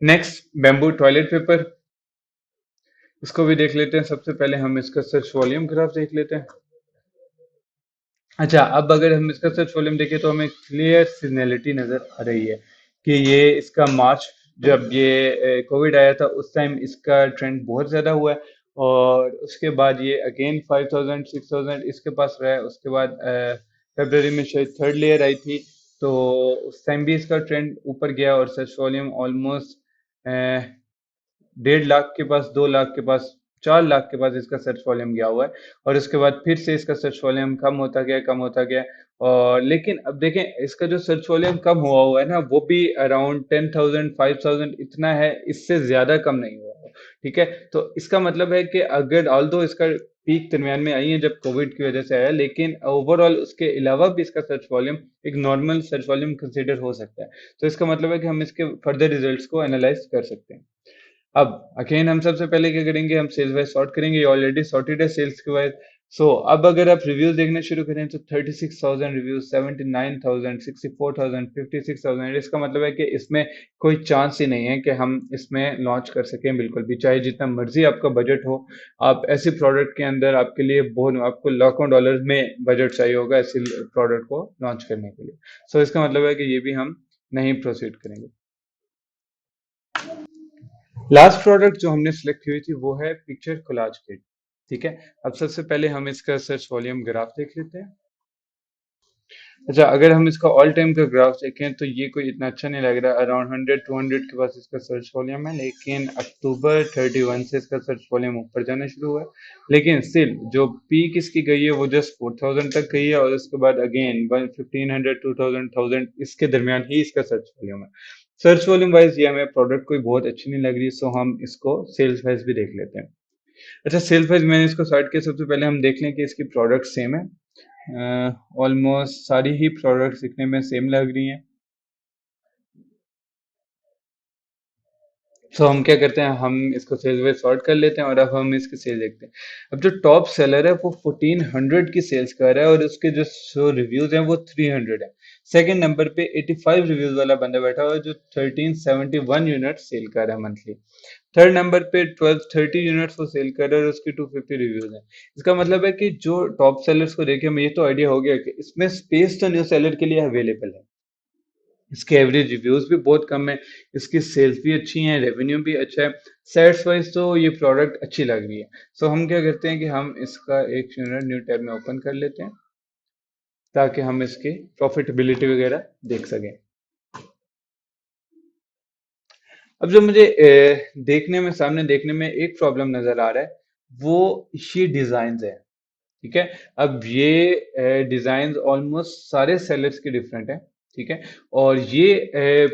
Next bamboo toilet paper, इसको भी देख लेते हैं। सबसे पहले हम इसका सर्च वॉल्यूम ग्राफ देख लेते हैं। अच्छा, अब अगर हम इसका सर्च वॉल्यूम देखें तो हमें क्लियर सीजनैलिटी नजर आ रही है कि ये इसका मार्च, जब ये कोविड आया था उस टाइम इसका ट्रेंड बहुत ज्यादा हुआ है, और उसके बाद ये अगेन 5000 6000 इसके पास रहा है। उसके बाद फरवरी में शायद थर्ड लेयर आई थी, तो उस टाइम भी इसका ट्रेंड ऊपर गया और सर्च वॉल्यूम ऑलमोस्ट 1.5 लाख के पास, 2 लाख के पास, 4 लाख के पास इसका सर्च वॉल्यूम गया हुआ है। और उसके बाद फिर से इसका सर्च वॉल्यूम कम होता गया, कम होता गया। और लेकिन अब देखें, इसका जो सर्च वॉल्यूम कम हुआ हुआ है ना, वो भी अराउंड 10,000 5,000 इतना है, इससे ज्यादा कम नहीं हुआ है। ठीक है, तो इसका मतलब है कि अगर ऑल दो इसका पीक दरमियान में आई है जब कोविड की वजह से आया, लेकिन ओवरऑल उसके अलावा भी इसका सर्च वॉल्यूम एक नॉर्मल सर्च वॉल्यूम कंसिडर हो सकता है। तो इसका मतलब है कि हम इसके फर्दर रिजल्ट्स को एनालाइज कर सकते हैं। अब अगेन हम सबसे पहले क्या करेंगे, हम सेल्स वाइज सॉर्ट करेंगे। ये ऑलरेडी सॉर्टेड है सेल्स के वाइज। सो अब अगर आप रिव्यूज देखने शुरू करें तो 36,000 रिव्यूज, 79,000, 64,000, 56,000। इसका मतलब है कि इसमें कोई चांस ही नहीं है कि हम इसमें लॉन्च कर सकें बिल्कुल भी, चाहे जितना मर्जी आपका बजट हो। आप ऐसी प्रोडक्ट के अंदर आपके लिए बहुत, आपको लाखों डॉलर में बजट चाहिए होगा ऐसी प्रोडक्ट को लॉन्च करने के लिए। सो इसका मतलब है कि ये भी हम नहीं प्रोसीड करेंगे। लास्ट प्रोडक्ट जो हमने सेलेक्ट की हुई थी वो है पिक्चर कोलाज किट। ठीक है, अब सबसे पहले हम इसका सर्च वॉल्यूम ग्राफ देख लेते हैं। अच्छा, अगर हम इसका ऑल टाइम का ग्राफ देखें तो ये कोई इतना अच्छा नहीं लग रहा। अराउंड 100 200 के पास इसका सर्च वॉल्यूम है, लेकिन अक्टूबर 31 से इसका सर्च वॉल्यूम ऊपर जाना शुरू हुआ है। लेकिन स्टिल जो पीक इसकी गई है वो जस्ट 4000 तक गई है, और उसके बाद अगेन 1500 2000 इसके दरमियान ही इसका सर्च वॉल्यूम है। सर्च वॉल्यूम वाइज ये हमें प्रोडक्ट कोई बहुत अच्छी नहीं लग रही, सो हम इसको सेल्स वाइज भी देख लेते हैं। अच्छा, सेल्स वाइज मैंने इसको स्टार्ट किया। सबसे पहले हम देख लें कि इसकी प्रोडक्ट सेम है। ऑलमोस्ट सारी ही प्रोडक्ट्स दिखने में सेम लग रही हैं। सो हम क्या करते हैं, हम इसको सेल्स वाइज सॉर्ट कर लेते हैं और अब हम इसकी सेल देखते हैं। अब जो टॉप सेलर है वो 1400 की सेल्स कर रहा है, और उसके जो रिव्यूज हैं वो 300 है। सेकंड नंबर पे 85 रिव्यूज वाला बंदा बैठा हुआ है जो 1371 यूनिट सेल कर रहा है मंथली। थर्ड नंबर पे 1230 यूनिट्स वो सेल कर रहा है और उसकी 250 रिव्यूज हैं। इसका मतलब है कि जो टॉप सेलर्स को देखे हमें ये तो आइडिया हो गया कि इसमें स्पेस तो न्यू सेलर के लिए अवेलेबल है। इसके एवरेज रिव्यूज भी बहुत कम है, इसकी सेल्स भी अच्छी हैं, रेवेन्यू भी अच्छा है। सेट्स वाइज तो ये प्रोडक्ट अच्छी लग रही है। सो हम क्या करते हैं कि हम इसका एक यूनिट न्यू टैब में ओपन कर लेते हैं ताकि हम इसकी प्रॉफिटेबिलिटी वगैरह देख सकें। अब जो मुझे देखने में, सामने देखने में एक प्रॉब्लम नजर आ रहा है, वो ये डिजाइन है। ठीक है, अब ये डिजाइन ऑलमोस्ट सारे सेलर्स के डिफरेंट हैं। ठीक है, और ये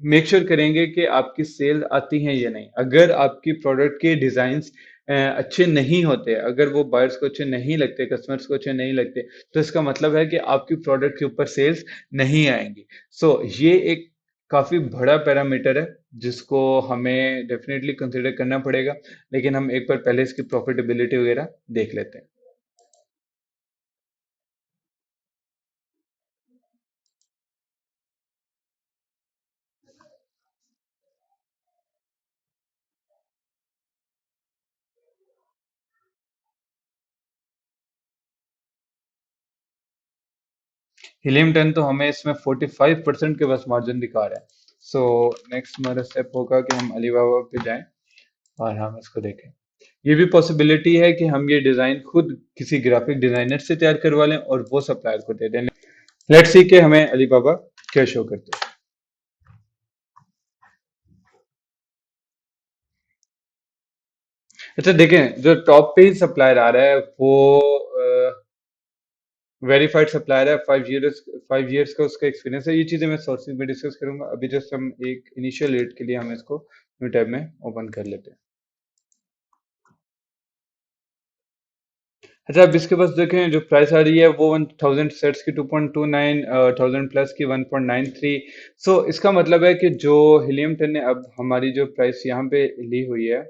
मेक श्योर करेंगे कि आपकी सेल आती हैं या नहीं। अगर आपकी प्रोडक्ट के डिजाइन्स अच्छे नहीं होते, अगर वो बायर्स को अच्छे नहीं लगते, कस्टमर्स को अच्छे नहीं लगते, तो इसका मतलब है कि आपकी प्रोडक्ट के ऊपर सेल्स नहीं आएंगी। सो ये एक काफी बड़ा पैरामीटर है जिसको हमें डेफिनेटली कंसिडर करना पड़ेगा। लेकिन हम एक बार पहले इसकी प्रॉफिटेबिलिटी वगैरह देख लेते हैं। हीलियम 10 तो हमें इसमें 45% के बस मार्जिन दिखा रहा है। सो नेक्स्ट हमारा स्टेप होगा कि हम अलीबाबा पे जाएं और हम इसको देखें। ये भी पॉसिबिलिटी है कि हम ये डिजाइन खुद किसी ग्राफिक डिजाइनर से तैयार करवा लें और वो सप्लायर को दे दें। लेट्स सी कि हमें अलीबाबा क्या शो करते हैं। अच्छा देखें, जो टॉप पे ही सप्लायर आ रहा है वो वेरीफाइड सप्लायर है। 5 इयर्स, 5 इयर्स का उसका एक्सपीरियंस है। ये चीजें मैं सोर्सिंग में डिस्कस करूंगा। अभी जस्ट हम एक इनिशियल रेट के लिए हम इसको न्यू टैब में ओपन कर लेते हैं। अच्छा, अब इसके पास देखें जो प्राइस आ रही है वो 1000 सेट्स की 2.29, 1000 प्लस की 1.93। सो इसका मतलब है कि जो हीलियम 10 ने अब हमारी जो प्राइस यहाँ पे ली हुई है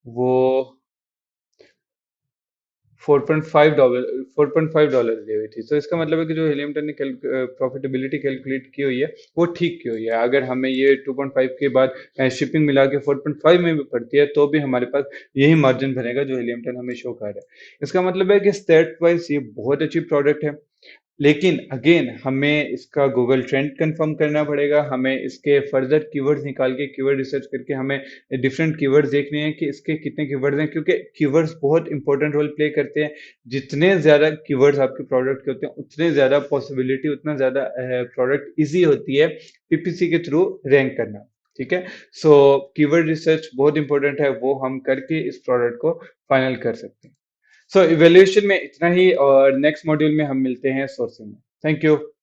वो $4.5 $4.5 दी हुई थी। तो इसका मतलब है कि जो हिलियमटन ने प्रॉफिटेबिलिटी कैलकुलेट की हुई है वो ठीक की हुई है। अगर हमें ये 2.5 के बाद शिपिंग मिला के 4.5 में भी पड़ती है तो भी हमारे पास यही मार्जिन बनेगा जो हिलियमटन हमें शो कर रहा है। इसका मतलब है कि स्टेट वाइज ये बहुत अच्छी प्रोडक्ट है। लेकिन अगेन हमें इसका गूगल ट्रेंड कंफर्म करना पड़ेगा, हमें इसके फर्दर कीवर्ड्स निकाल के कीवर्ड रिसर्च करके हमें डिफरेंट कीवर्ड्स देखने हैं कि इसके कितने कीवर्ड्स हैं, क्योंकि कीवर्ड्स बहुत इंपॉर्टेंट रोल प्ले करते हैं। जितने ज़्यादा कीवर्ड्स आपके प्रोडक्ट के होते हैं उतने ज़्यादा पॉसिबिलिटी, उतना ज़्यादा प्रोडक्ट ईजी होती है पीपीसी के थ्रू रैंक करना। ठीक है, सो कीवर्ड रिसर्च बहुत इंपॉर्टेंट है, वो हम करके इस प्रोडक्ट को फाइनल कर सकते हैं। सो इवेल्युएशन में इतना ही, और नेक्स्ट मॉड्यूल में हम मिलते हैं सोर्सिंग में। Thank you.